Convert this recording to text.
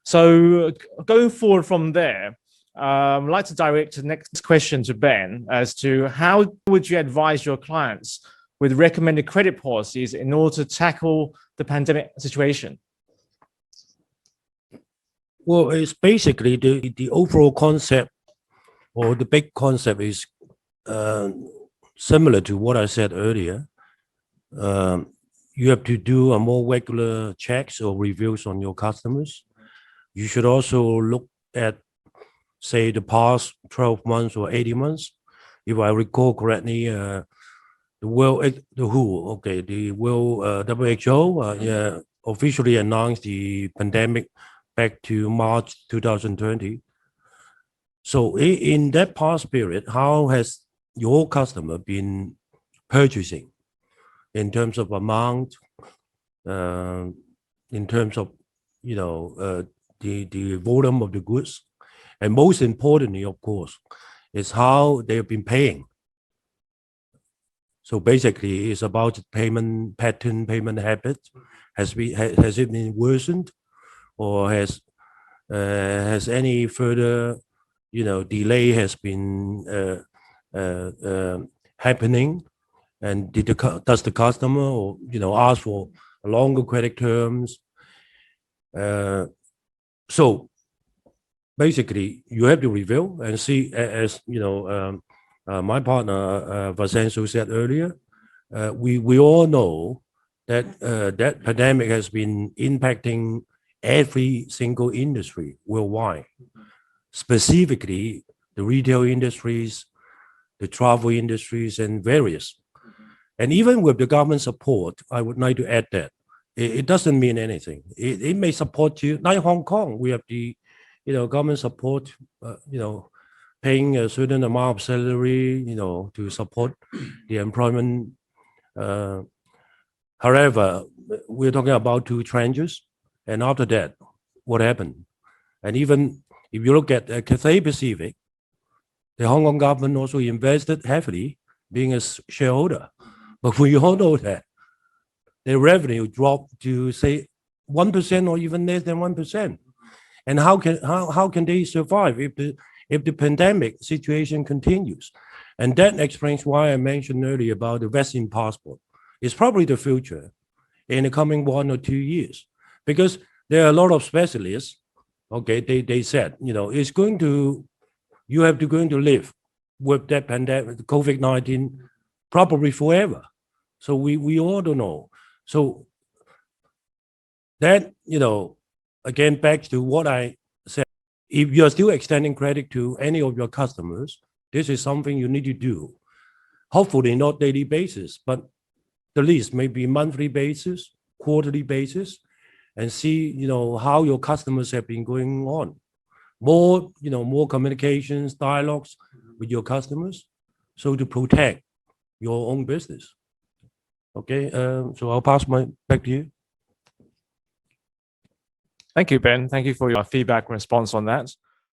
So going forward from there, I'd like to direct the next question to Ben as to how would you advise your clients with recommended credit policies in order to tackle the pandemic situation? Well, it's basically the overall concept, or the big concept is similar to what I said earlier. You have to do a more regular checks or reviews on your customers. You should also look at, say, the past 12 months or 80 months. If I recall correctly, the World WHO officially announced the pandemic back to March 2020. So in that past period, how has your customer been purchasing in terms of amount, in terms of, the volume of the goods, and most importantly, of course, is how they have been paying. So basically, it's about payment pattern, payment habits. Has it been worsened, or has any further, delay has been happening? And does the customer, or ask for longer credit terms? So basically, you have to review and see, as my partner Vasenso said earlier. We all know that that pandemic has been impacting every single industry worldwide, specifically the retail industries, the travel industries, and various. And even with the government support, I would like to add that it doesn't mean anything. It may support you, like Hong Kong. We have the, government support, paying a certain amount of salary, to support the employment. However, we're talking about 2 tranches, and after that, what happened? And even if you look at Cathay Pacific, the Hong Kong government also invested heavily, being a shareholder. But we all know that their revenue dropped to, say, 1% or even less than 1%. And how can they survive if the pandemic situation continues? And that explains why I mentioned earlier about the vaccine passport. It's probably the future in the coming 1 or 2 years, because there are a lot of specialists. Okay, they said, it's going to, you have to going to live with that pandemic, COVID-19, probably forever. So we all don't know. So that, again, back to what I said, if you're still extending credit to any of your customers, this is something you need to do. Hopefully not daily basis, but the least maybe monthly basis, quarterly basis, and see, how your customers have been going on. More, more communications, dialogues with your customers, so to protect your own business. Okay, so I'll pass back to you. Thank you, Ben. Thank you for your feedback and response on that.